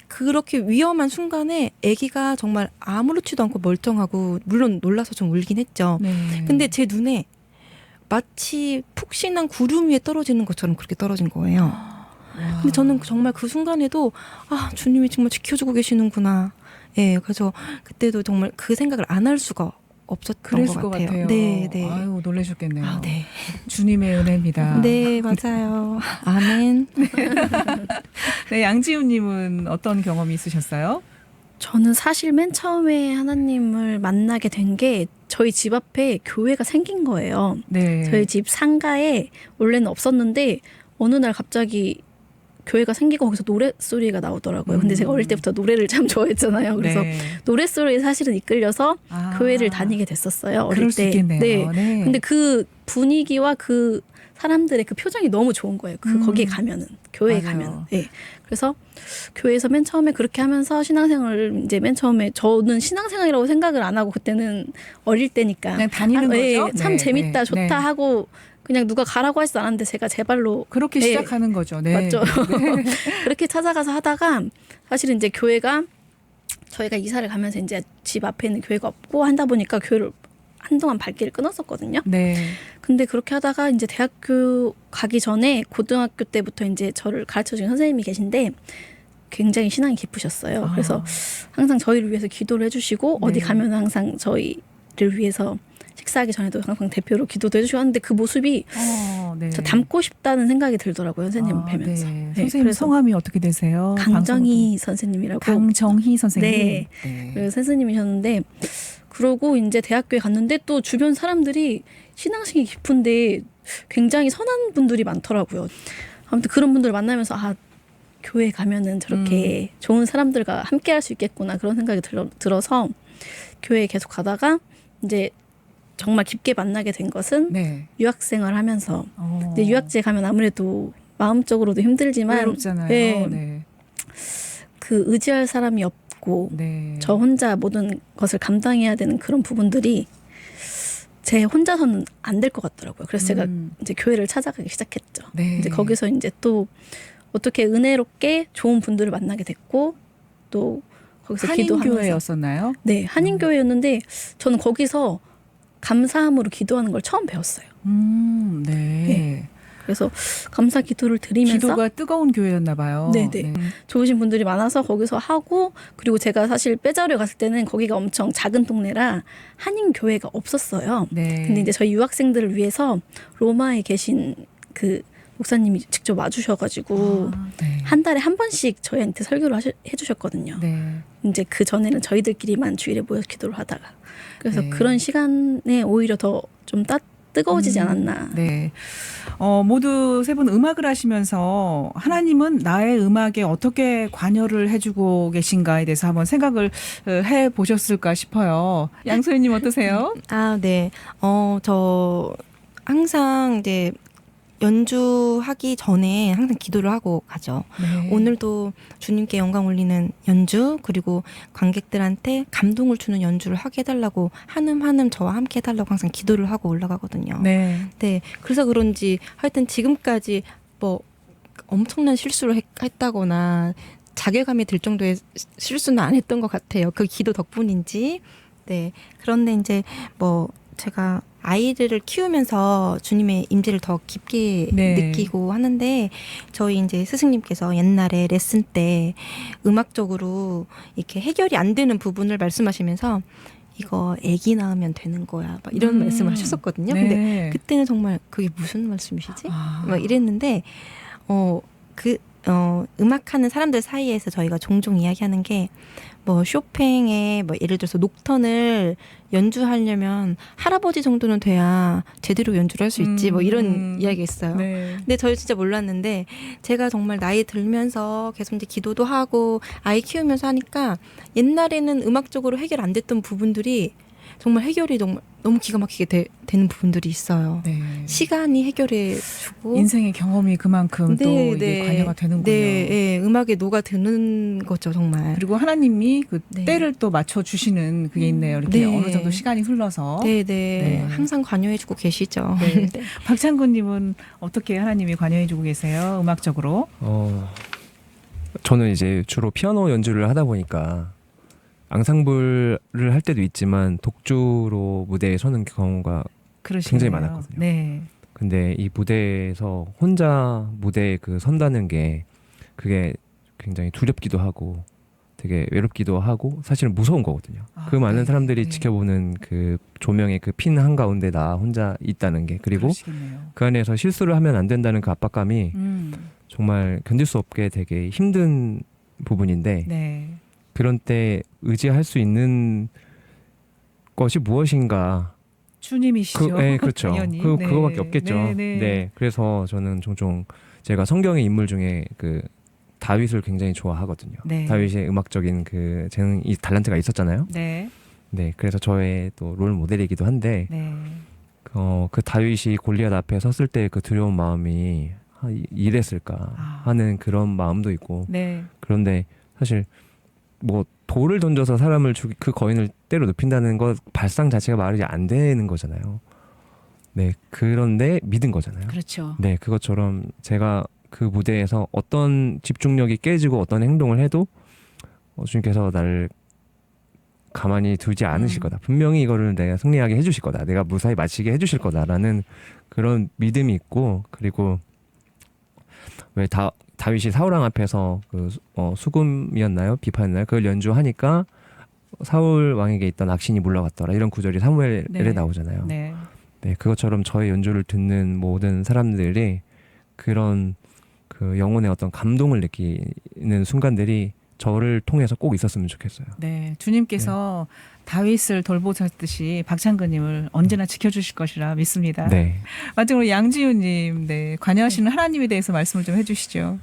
Speaker 4: 그렇게 위험한 순간에 아기가 정말 아무렇지도 않고 멀쩡하고 물론 놀라서 좀 울긴 했죠.
Speaker 1: 네.
Speaker 4: 근데 제 눈에 마치 푹신한 구름 위에 떨어지는 것처럼 그렇게 떨어진 거예요.
Speaker 1: 와.
Speaker 4: 근데 저는 정말 그 순간에도 주님이 정말 지켜주고 계시는구나. 예, 그래서 그때도 정말 그 생각을 안 할 수가 없었던
Speaker 1: 그랬을
Speaker 4: 것 같아요.
Speaker 1: 네.
Speaker 4: 네.
Speaker 1: 아유, 놀라셨겠네요.
Speaker 4: 네.
Speaker 1: 주님의 은혜입니다.
Speaker 4: 네, 맞아요. 아멘.
Speaker 1: 네, 양지훈님은 어떤 경험이 있으셨어요?
Speaker 2: 저는 사실 맨 처음에 하나님을 만나게 된 게 저희 집 앞에 교회가 생긴 거예요.
Speaker 1: 네.
Speaker 2: 저희 집 상가에 원래는 없었는데 어느 날 갑자기 교회가 생기고 거기서 노래소리가 나오더라고요. 근데 제가 어릴 때부터 노래를 참 좋아했잖아요. 그래서
Speaker 1: 네.
Speaker 2: 노래소리에 사실은 이끌려서
Speaker 1: 아.
Speaker 2: 교회를 다니게 됐었어요. 어릴
Speaker 1: 그럴 수
Speaker 2: 때.
Speaker 1: 있겠네요.
Speaker 2: 네.
Speaker 1: 네.
Speaker 2: 근데 그 분위기와 그 사람들의 그 표정이 너무 좋은 거예요. 거기에 가면은 교회에
Speaker 1: 맞아요.
Speaker 2: 가면. 네. 그래서 교회에서 맨 처음에 그렇게 하면서 신앙생활을 이제 맨 처음에 저는 신앙생활이라고 생각을 안 하고 그때는 어릴 때니까
Speaker 1: 그냥 다니는
Speaker 2: 예,
Speaker 1: 거죠?
Speaker 2: 참
Speaker 1: 네,
Speaker 2: 재밌다
Speaker 1: 네,
Speaker 2: 좋다
Speaker 1: 네.
Speaker 2: 하고 그냥 누가 가라고 하지도 않았는데 제가 제 발로
Speaker 1: 그렇게
Speaker 2: 네.
Speaker 1: 시작하는 거죠. 네.
Speaker 2: 맞죠. 그렇게 찾아가서 하다가 사실은 이제 교회가 저희가 이사를 가면서 이제 집 앞에 있는 교회가 없고 한다 보니까 교회를 한동안 발길을 끊었었거든요.
Speaker 1: 네.
Speaker 2: 근데 그렇게 하다가 이제 대학교 가기 전에 고등학교 때부터 이제 저를 가르쳐 준 선생님이 계신데 굉장히 신앙이 깊으셨어요.
Speaker 1: 아.
Speaker 2: 그래서 항상 저희를 위해서 기도를 해주시고
Speaker 1: 네.
Speaker 2: 어디 가면 항상 저희를 위해서 식사하기 전에도 항상 대표로 기도도 해주시고 하는데 그 모습이
Speaker 1: 네.
Speaker 2: 저 닮고 싶다는 생각이 들더라고요. 선생님 뵈면서.
Speaker 1: 네.
Speaker 2: 네,
Speaker 1: 선생님
Speaker 2: 그래서
Speaker 1: 성함이 어떻게 되세요?
Speaker 2: 강정희 선생님이라고.
Speaker 1: 강정희 선생님.
Speaker 2: 네. 그 선생님이셨는데 그러고 이제 대학교에 갔는데 또 주변 사람들이 신앙심이 깊은데 굉장히 선한 분들이 많더라고요. 아무튼 그런 분들 만나면서 교회 가면은 저렇게 좋은 사람들과 함께 할 수 있겠구나 그런 생각이 들어서 교회에 계속 가다가 이제 정말 깊게 만나게 된 것은
Speaker 1: 네.
Speaker 2: 유학생활 하면서
Speaker 1: 어.
Speaker 2: 이제 유학지에 가면 아무래도 마음적으로도 힘들지만
Speaker 1: 외롭잖아요.
Speaker 2: 네.
Speaker 1: 네.
Speaker 2: 그 의지할 사람이 없고
Speaker 1: 네.
Speaker 2: 저 혼자 모든 것을 감당해야 되는 그런 부분들이 제 혼자서는 안 될 것 같더라고요. 그래서 제가 이제 교회를 찾아가기 시작했죠.
Speaker 1: 네.
Speaker 2: 이제 거기서 이제 또 어떻게 은혜롭게 좋은 분들을 만나게 됐고 또 거기서 기도하면서
Speaker 1: 한인교회였었나요?
Speaker 2: 네, 한인교회였는데 저는 거기서 감사함으로 기도하는 걸 처음 배웠어요.
Speaker 1: 네.
Speaker 2: 네. 그래서 감사 기도를 드리면서
Speaker 1: 기도가 뜨거운 교회였나 봐요.
Speaker 2: 네네. 좋으신 분들이 많아서 거기서 하고 그리고 제가 사실 빼자려 갔을 때는 거기가 엄청 작은 동네라 한인 교회가 없었어요.
Speaker 1: 네.
Speaker 2: 근데 이제 저희 유학생들을 위해서 로마에 계신 그 목사님이 직접 와주셔가지고
Speaker 1: 네.
Speaker 2: 한 달에 한 번씩 저희한테 설교를 해주셨거든요.
Speaker 1: 네.
Speaker 2: 이제 그 전에는 저희들끼리만 주일에 모여서 기도를 하다가 그래서
Speaker 1: 네.
Speaker 2: 그런 시간에 오히려 더 좀 뜨거워지지 않았나.
Speaker 1: 네. 모두 세 분 음악을 하시면서 하나님은 나의 음악에 어떻게 관여를 해주고 계신가에 대해서 한번 생각을 해 보셨을까 싶어요. 양소연님 어떠세요?
Speaker 4: 네. 저 항상 이제 연주하기 전에 항상 기도를 하고 가죠.
Speaker 1: 네.
Speaker 4: 오늘도 주님께 영광 올리는 연주 그리고 관객들한테 감동을 주는 연주를 하게 해달라고 한음 저와 함께 해달라고 항상 기도를 하고 올라가거든요.
Speaker 1: 네.
Speaker 4: 네, 그래서 그런지 하여튼 지금까지 뭐 엄청난 실수를 했다거나 자괴감이 들 정도의 실수는 안 했던 것 같아요. 그 기도 덕분인지. 네, 그런데 이제 뭐 제가 아이들을 키우면서 주님의 임재를 더 깊게
Speaker 1: 네.
Speaker 4: 느끼고 하는데 저희 이제 스승님께서 옛날에 레슨 때 음악적으로 이렇게 해결이 안 되는 부분을 말씀하시면서 이거 아기 낳으면 되는 거야 막 이런 말씀을 하셨었거든요.
Speaker 1: 네.
Speaker 4: 근데 그때는 정말 그게 무슨 말씀이시지? 막 이랬는데 음악하는 사람들 사이에서 저희가 종종 이야기하는 게 뭐 쇼팽의 뭐 예를 들어서 녹턴을 연주하려면 할아버지 정도는 돼야 제대로 연주를 할 수 있지 뭐 이런 이야기가 있어요.
Speaker 1: 네.
Speaker 4: 근데 저희 진짜 몰랐는데 제가 정말 나이 들면서 계속 이제 기도도 하고 아이 키우면서 하니까 옛날에는 음악적으로 해결 안 됐던 부분들이 정말 해결이 정말 너무 기가 막히게 되는 부분들이 있어요.
Speaker 1: 네.
Speaker 4: 시간이 해결해 주고
Speaker 1: 인생의 경험이 그만큼 또
Speaker 4: 네,
Speaker 1: 이게
Speaker 4: 네.
Speaker 1: 관여가 되는군요.
Speaker 4: 네, 네, 음악에 녹아드는 거죠 정말.
Speaker 1: 그리고 하나님이 그
Speaker 4: 네.
Speaker 1: 때를 또 맞춰 주시는 그게 있네요. 이렇게
Speaker 4: 네.
Speaker 1: 어느 정도 시간이 흘러서.
Speaker 4: 네,
Speaker 1: 네.
Speaker 4: 네, 항상 관여해주고 계시죠.
Speaker 1: 네.
Speaker 4: 네.
Speaker 1: 박창근님은 어떻게 하나님이 관여해주고 계세요? 음악적으로?
Speaker 3: 저는 이제 주로 피아노 연주를 하다 보니까 앙상블을 할 때도 있지만 독주로 무대에 서는 경우가
Speaker 1: 그러시네요.
Speaker 3: 굉장히 많았거든요.
Speaker 1: 네.
Speaker 3: 근데 이 무대에서 혼자 무대에 그 선다는 게 그게 굉장히 두렵기도 하고 되게 외롭기도 하고 사실은 무서운 거거든요.
Speaker 1: 아,
Speaker 3: 그 많은
Speaker 1: 네,
Speaker 3: 사람들이
Speaker 1: 네.
Speaker 3: 지켜보는 그 조명의 그 핀 한가운데 나 혼자 있다는 게 그리고
Speaker 1: 그러시겠네요.
Speaker 3: 그 안에서 실수를 하면 안 된다는 그 압박감이
Speaker 1: 음.
Speaker 3: 정말 견딜 수 없게 되게 힘든 부분인데
Speaker 1: 네.
Speaker 3: 그런 때 의지할 수 있는 것이 무엇인가
Speaker 1: 주님이시죠.
Speaker 3: 네, 그렇죠.
Speaker 1: 당연히. 네.
Speaker 3: 그거밖에 없겠죠.
Speaker 1: 네,
Speaker 3: 네,
Speaker 1: 네.
Speaker 3: 그래서 저는 종종 제가 성경의 인물 중에 그 다윗을 굉장히 좋아하거든요.
Speaker 1: 네.
Speaker 3: 다윗의 음악적인 그 재능, 이 탤런트가 있었잖아요.
Speaker 1: 네.
Speaker 3: 네, 그래서 저의 또 롤 모델이기도 한데,
Speaker 1: 네.
Speaker 3: 그 다윗이 골리앗 앞에 섰을 때 그 두려운 마음이 이랬을까
Speaker 1: 아.
Speaker 3: 하는 그런 마음도 있고,
Speaker 1: 네.
Speaker 3: 그런데 사실 뭐 돌을 던져서 사람을 그 거인을 때려 눕힌다는 것 발상 자체가 말이 안 되는 거잖아요. 네, 그런데 믿은 거잖아요.
Speaker 1: 그렇죠.
Speaker 3: 네, 그것처럼 제가 그 무대에서 어떤 집중력이 깨지고 어떤 행동을 해도 주님께서 나를 가만히 두지 않으실 거다. 분명히 이거를 내가 승리하게 해주실 거다. 내가 무사히 마치게 해주실 거다라는 그런 믿음이 있고, 그리고 왜 다윗이 사울왕 앞에서 그 수금이었나요? 비파였나요? 그걸 연주하니까 사울 왕에게 있던 악신이 물러갔더라. 이런 구절이 사무엘에
Speaker 1: 네.
Speaker 3: 나오잖아요.
Speaker 1: 네.
Speaker 3: 네, 그것처럼 저의 연주를 듣는 모든 사람들이 그런 그 영혼의 어떤 감동을 느끼는 순간들이 저를 통해서 꼭 있었으면 좋겠어요.
Speaker 1: 네. 주님께서 다윗을 돌보셨듯이 박창근님을 언제나 지켜주실 것이라 믿습니다.
Speaker 3: 네.
Speaker 1: 마지막으로 양지훈님, 네. 관여하시는 하나님에 대해서 말씀을 좀 해주시죠.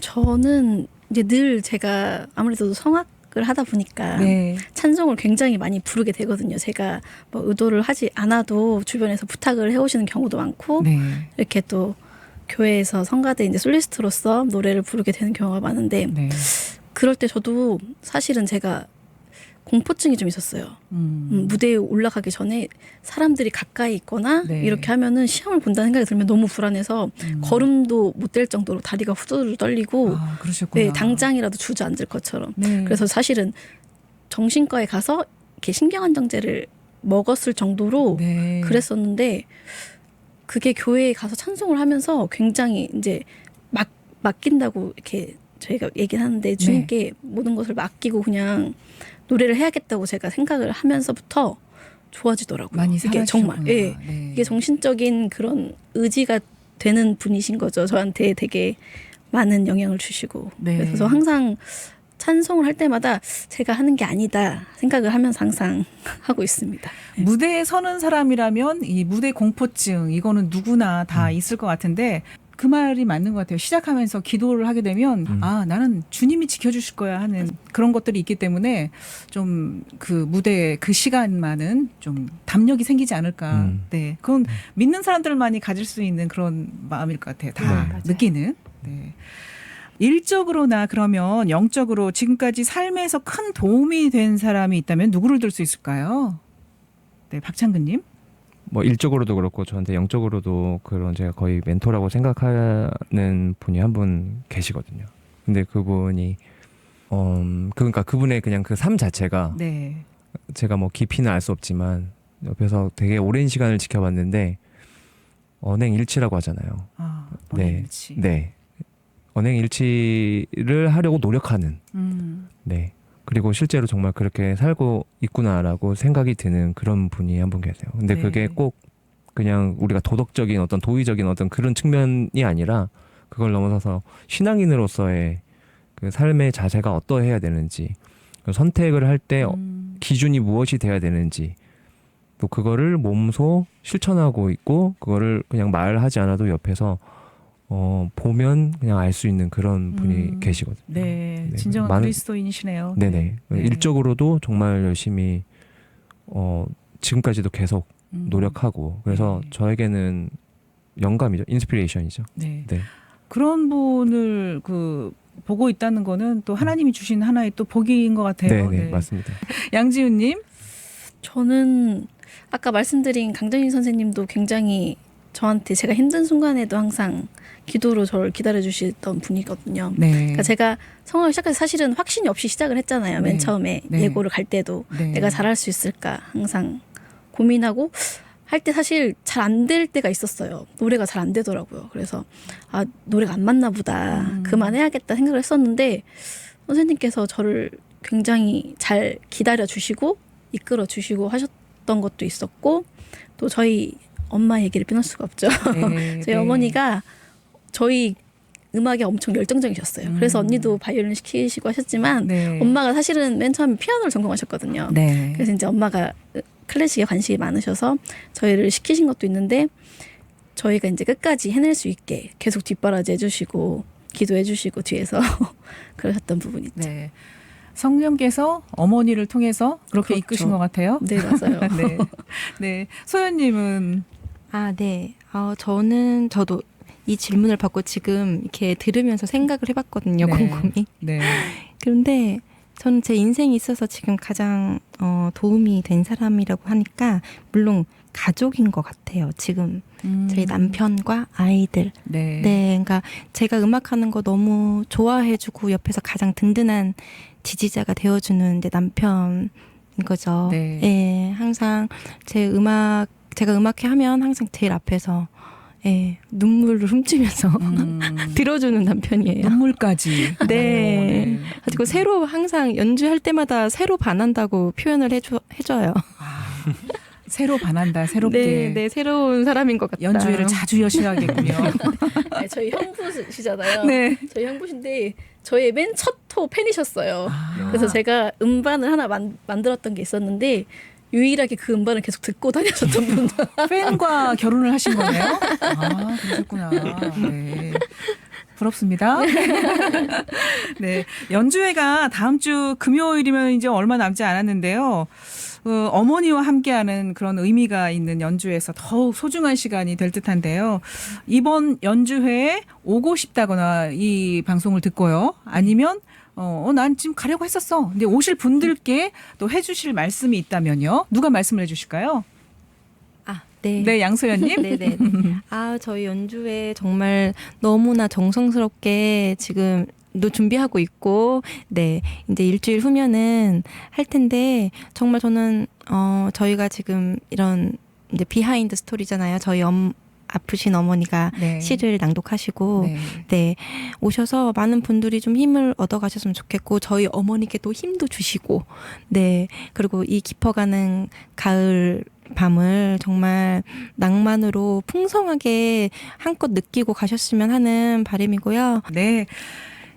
Speaker 2: 저는 이제 늘 제가 아무래도 성악을 하다 보니까
Speaker 1: 네.
Speaker 2: 찬송을 굉장히 많이 부르게 되거든요. 제가 뭐 의도를 하지 않아도 주변에서 부탁을 해오시는 경우도 많고
Speaker 1: 네.
Speaker 2: 이렇게 또 교회에서 성가대 이제 솔리스트로서 노래를 부르게 되는 경우가 많은데
Speaker 1: 네.
Speaker 2: 그럴 때 저도 사실은 제가 공포증이 좀 있었어요. 무대에 올라가기 전에 사람들이 가까이 있거나
Speaker 1: 네.
Speaker 2: 이렇게 하면은 시험을 본다는 생각이 들면 너무 불안해서 걸음도 못 될 정도로 다리가 후두루 떨리고
Speaker 1: 아, 그러셨구나.
Speaker 2: 네, 당장이라도 주저앉을 것처럼.
Speaker 1: 네.
Speaker 2: 그래서 사실은 정신과에 가서 이렇게 신경안정제를 먹었을 정도로
Speaker 1: 네.
Speaker 2: 그랬었는데 그게 교회에 가서 찬송을 하면서 굉장히 이제 맡긴다고 이렇게 저희가 얘기를 하는데 주님께 모든 것을 맡기고 그냥 노래를 해야겠다고 제가 생각을 하면서부터 좋아지더라고요.
Speaker 1: 많이
Speaker 2: 이게
Speaker 1: 살아주셨구나.
Speaker 2: 정말 예.
Speaker 1: 네.
Speaker 2: 이게 정신적인 그런 의지가 되는 분이신 거죠. 저한테 되게 많은 영향을 주시고.
Speaker 1: 네.
Speaker 2: 그래서 저 항상 찬송을 할 때마다 제가 하는 게 아니다 생각을 하면서 항상 하고 있습니다.
Speaker 1: 무대에 서는 사람이라면 이 무대 공포증 이거는 누구나 다 있을 것 같은데 그 말이 맞는 것 같아요. 시작하면서 기도를 하게 되면 아 나는 주님이 지켜주실 거야 하는 그런 것들이 있기 때문에 좀 그 무대 그 시간만은 좀 담력이 생기지 않을까. 네, 그건 믿는 사람들만이 가질 수 있는 그런 마음일 것 같아요. 다
Speaker 3: 네.
Speaker 1: 느끼는. 네. 일적으로나 그러면 영적으로 지금까지 삶에서 큰 도움이 된 사람이 있다면 누구를 들 수 있을까요? 네, 박창근님.
Speaker 3: 뭐 일적으로도 그렇고 저한테 영적으로도 그런 제가 거의 멘토라고 생각하는 분이 한 분 계시거든요. 근데 그분이 그러니까 그분의 그냥 그 삶 자체가
Speaker 1: 네.
Speaker 3: 제가 뭐 깊이는 알 수 없지만 옆에서 되게 오랜 시간을 지켜봤는데 언행일치라고 하잖아요.
Speaker 1: 아,
Speaker 3: 네,
Speaker 1: 언행일치.
Speaker 3: 네. 언행일치를 하려고 노력하는. 네. 그리고 실제로 정말 그렇게 살고 있구나라고 생각이 드는 그런 분이 한 분 계세요. 근데
Speaker 1: 네.
Speaker 3: 그게 꼭 그냥 우리가 도덕적인 어떤 도의적인 어떤 그런 측면이 아니라 그걸 넘어서서 신앙인으로서의 그 삶의 자세가 어떠해야 되는지, 선택을 할 때 기준이 무엇이 돼야 되는지, 또 그거를 몸소 실천하고 있고 그거를 그냥 말하지 않아도 옆에서 보면 그냥 알 수 있는 그런 분이 계시거든요.
Speaker 1: 네,
Speaker 3: 네,
Speaker 1: 진정한
Speaker 3: 많은-
Speaker 1: 그리스도인이시네요.
Speaker 3: 네네.
Speaker 1: 네.
Speaker 3: 일적으로도 정말 열심히 지금까지도 계속 노력하고, 그래서
Speaker 1: 네.
Speaker 3: 저에게는 영감이죠, 인스피레이션이죠.
Speaker 1: 네.
Speaker 3: 네.
Speaker 1: 그런 분을 보고 있다는 거는 또 하나님이 주신 하나의 또 복인 것 같아요.
Speaker 3: 네네,
Speaker 1: 네.
Speaker 3: 맞습니다.
Speaker 1: 양지훈님.
Speaker 2: 저는 아까 말씀드린 강정희 선생님도 굉장히 저한테 제가 힘든 순간에도 항상 기도로 저를 기다려주시던 분이거든요.
Speaker 1: 네.
Speaker 2: 그러니까 제가 성악을 시작해서 사실은 확신이 없이 시작을 했잖아요.
Speaker 1: 네.
Speaker 2: 맨 처음에
Speaker 1: 네.
Speaker 2: 예고를 갈 때도
Speaker 1: 네.
Speaker 2: 내가 잘할 수 있을까 항상 고민하고 할 때 사실 잘 안 될 때가 있었어요. 노래가 잘 안 되더라고요. 그래서 아 노래가 안 맞나 보다. 그만해야겠다 생각을 했었는데 선생님께서 저를 굉장히 잘 기다려 주시고 이끌어 주시고 하셨던 것도 있었고, 또 저희 엄마 얘기를 빼놓을 수가 없죠.
Speaker 1: 네.
Speaker 2: 저희
Speaker 1: 네.
Speaker 2: 어머니가 저희 음악에 엄청 열정적이셨어요. 그래서 언니도 바이올린 시키시고 하셨지만
Speaker 1: 네.
Speaker 2: 엄마가 사실은 맨 처음에 피아노를 전공하셨거든요.
Speaker 1: 네.
Speaker 2: 그래서 이제 엄마가 클래식에 관심이 많으셔서 저희를 시키신 것도 있는데 저희가 이제 끝까지 해낼 수 있게 계속 뒷바라지 해주시고 기도해 주시고 뒤에서 그러셨던 부분이 있죠.
Speaker 1: 네. 성령께서 어머니를 통해서 그렇게
Speaker 2: 그렇죠.
Speaker 1: 이끄신 것 같아요.
Speaker 2: 네, 맞아요.
Speaker 1: 네. 네. 소연님은
Speaker 4: 네. 저도 이 질문을 받고 지금 이렇게 들으면서 생각을 해봤거든요.
Speaker 1: 네.
Speaker 4: 곰곰이.
Speaker 1: 네.
Speaker 4: 그런데 저는 제 인생에 있어서 지금 가장 도움이 된 사람이라고 하니까 물론 가족인 것 같아요. 지금 저희 남편과 아이들.
Speaker 1: 네.
Speaker 4: 네, 그러니까 제가 음악하는 거 너무 좋아해주고 옆에서 가장 든든한 지지자가 되어주는 내 남편인 거죠.
Speaker 1: 네.
Speaker 4: 예, 항상 제가 음악회 하면 항상 제일 앞에서 눈물을 훔치면서 들어주는 남편이에요.
Speaker 1: 눈물까지.
Speaker 4: 네. 그리고 새로 항상 연주할 때마다 새로 반한다고 표현을 해줘요.
Speaker 1: 새로 반한다. 새롭게.
Speaker 4: 네, 새로운 사람인 것 같다.
Speaker 1: 연주회를 자주 여셔야겠군요.
Speaker 2: 네, 저희 형부시잖아요.
Speaker 1: 네.
Speaker 2: 저희 형부신데 저의 맨 첫 호 팬이셨어요.
Speaker 1: 아.
Speaker 2: 그래서 제가 음반을 하나 만들었던 게 있었는데 유일하게 그 음반을 계속 듣고 다녔었던 분.
Speaker 1: 팬과 결혼을 하신 거네요? 아, 그러셨구나. 네. 부럽습니다. 네. 연주회가 다음 주 금요일이면 이제 얼마 남지 않았는데요. 어머니와 함께하는 그런 의미가 있는 연주회에서 더욱 소중한 시간이 될 듯한데요. 이번 연주회에 오고 싶다거나 이 방송을 듣고요. 아니면 난 지금 가려고 했었어. 근데 오실 분들께 또 해주실 말씀이 있다면요. 누가 말씀을 해주실까요?
Speaker 4: 네.
Speaker 1: 네, 양소연님.
Speaker 4: 네네. 저희 연주회 정말 너무나 정성스럽게 지금 도 준비하고 있고, 네, 이제 일주일 후면은 할 텐데, 정말 저는, 저희가 지금 이런 이제 비하인드 스토리잖아요. 저희 아프신 어머니가
Speaker 1: 네.
Speaker 4: 시를 낭독하시고,
Speaker 1: 네.
Speaker 4: 네, 오셔서 많은 분들이 좀 힘을 얻어 가셨으면 좋겠고, 저희 어머니께 또 힘도 주시고, 네, 그리고 이 깊어가는 가을 밤을 정말 낭만으로 풍성하게 한껏 느끼고 가셨으면 하는 바람이고요.
Speaker 1: 네.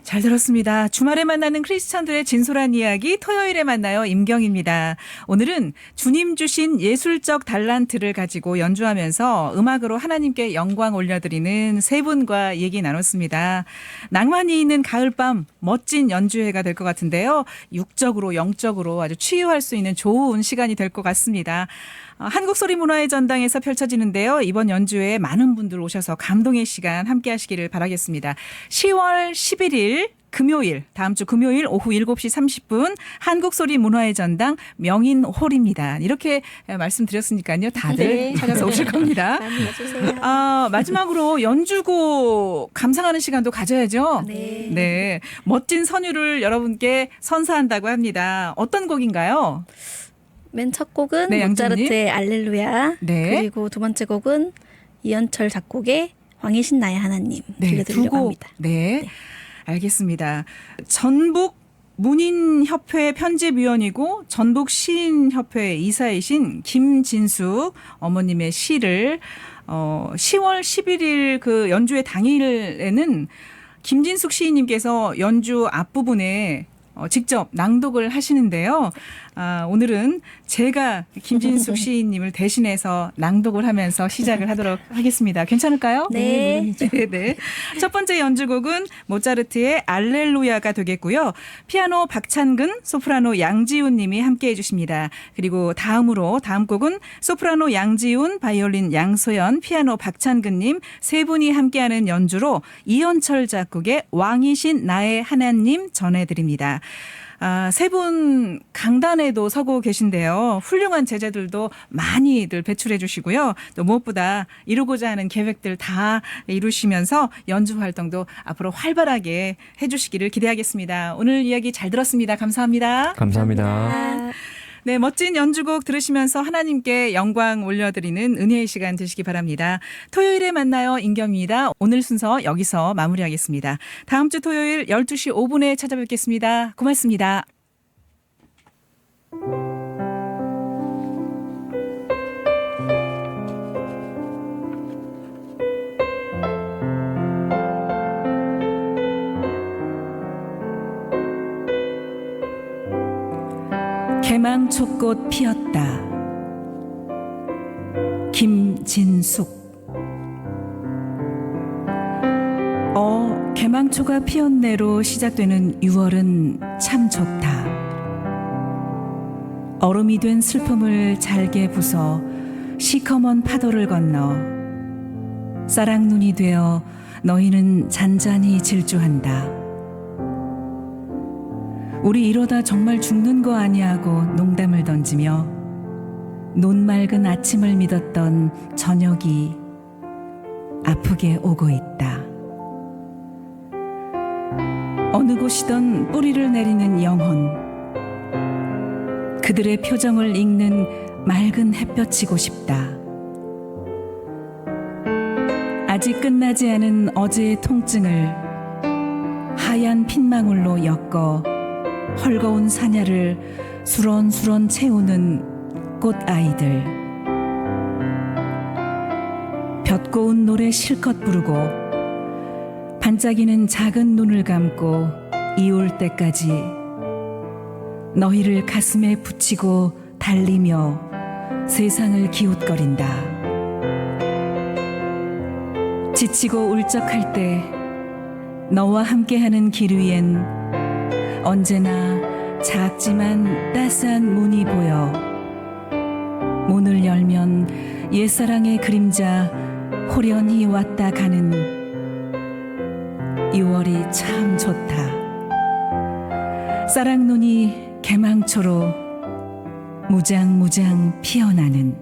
Speaker 1: 잘 들었습니다. 주말에 만나는 크리스천들의 진솔한 이야기 토요일에 만나요. 임경입니다. 오늘은 주님 주신 예술적 달란트를 가지고 연주하면서 음악으로 하나님께 영광 올려드리는 세 분과 얘기 나눴습니다. 낭만이 있는 가을밤 멋진 연주회가 될 것 같은데요. 육적으로 영적으로 아주 치유할 수 있는 좋은 시간이 될 것 같습니다. 한국소리문화의 전당에서 펼쳐지는데요. 이번 연주회에 많은 분들 오셔서 감동의 시간 함께 하시기를 바라겠습니다. 10월 11일 금요일, 다음 주 금요일 오후 7시 30분 한국소리문화의 전당 명인홀입니다. 이렇게 말씀드렸으니까요. 다들
Speaker 4: 네.
Speaker 1: 찾아서 오실 겁니다.
Speaker 2: 많이 와주세요.
Speaker 1: 마지막으로 연주곡 감상하는 시간도 가져야죠.
Speaker 2: 네.
Speaker 1: 네. 멋진 선율을 여러분께 선사한다고 합니다. 어떤 곡인가요?
Speaker 2: 맨 첫 곡은
Speaker 1: 네, 양준님.
Speaker 2: 모차르트의 알렐루야.
Speaker 1: 네.
Speaker 2: 그리고 두 번째 곡은 이현철 작곡의 왕이신 나의 하나님
Speaker 1: 네,
Speaker 2: 들려드리려고 합니다.
Speaker 1: 네. 알겠습니다. 전북 문인협회 편집위원이고 전북 시인협회 이사이신 김진숙 어머님의 시를 10월 11일 그 연주회 당일에는 김진숙 시인님께서 연주 앞부분에 직접 낭독을 하시는데요. 오늘은 제가 김진숙 시인님을 대신해서 낭독을 하면서 시작을 하도록 하겠습니다. 괜찮을까요?
Speaker 2: 네.
Speaker 1: 네. 첫 번째 연주곡은 모차르트의 알렐루야가 되겠고요. 피아노 박찬근, 소프라노 양지훈 님이 함께해 주십니다. 그리고 다음 곡은 소프라노 양지훈, 바이올린 양소연, 피아노 박찬근 님 세 분이 함께하는 연주로 이현철 작곡의 왕이신 나의 하나님 전해드립니다. 세 분 강단에도 서고 계신데요. 훌륭한 제자들도 많이들 배출해 주시고요. 또 무엇보다 이루고자 하는 계획들 다 이루시면서 연주 활동도 앞으로 활발하게 해주시기를 기대하겠습니다. 오늘 이야기 잘 들었습니다. 감사합니다.
Speaker 3: 감사합니다.
Speaker 1: 네, 멋진 연주곡 들으시면서 하나님께 영광 올려드리는 은혜의 시간 되시기 바랍니다. 토요일에 만나요. 임경입니다. 오늘 순서 여기서 마무리하겠습니다. 다음 주 토요일 12시 5분에 찾아뵙겠습니다. 고맙습니다. 개망초꽃 피었다. 김진숙. 개망초가 피었네로 시작되는 6월은 참 좋다. 얼음이 된 슬픔을 잘게 부숴 시커먼 파도를 건너 쌀랑눈이 되어 너희는 잔잔히 질주한다. 우리 이러다 정말 죽는 거 아니야 하고 농담을 던지며 논 맑은 아침을 믿었던 저녁이 아프게 오고 있다. 어느 곳이던 뿌리를 내리는 영혼, 그들의 표정을 읽는 맑은 햇볕이고 싶다. 아직 끝나지 않은 어제의 통증을 하얀 핏망울로 엮어 헐거운 사냐를 수런수런 채우는 꽃아이들. 볕고운 노래 실컷 부르고 반짝이는 작은 눈을 감고 이올 때까지 너희를 가슴에 붙이고 달리며 세상을 기웃거린다. 지치고 울적할 때 너와 함께하는 길 위엔 언제나 작지만 따스한 문이 보여 문을 열면 옛사랑의 그림자 호련히 왔다 가는 6월이 참 좋다. 쌀랑눈이 개망초로 무장무장 피어나는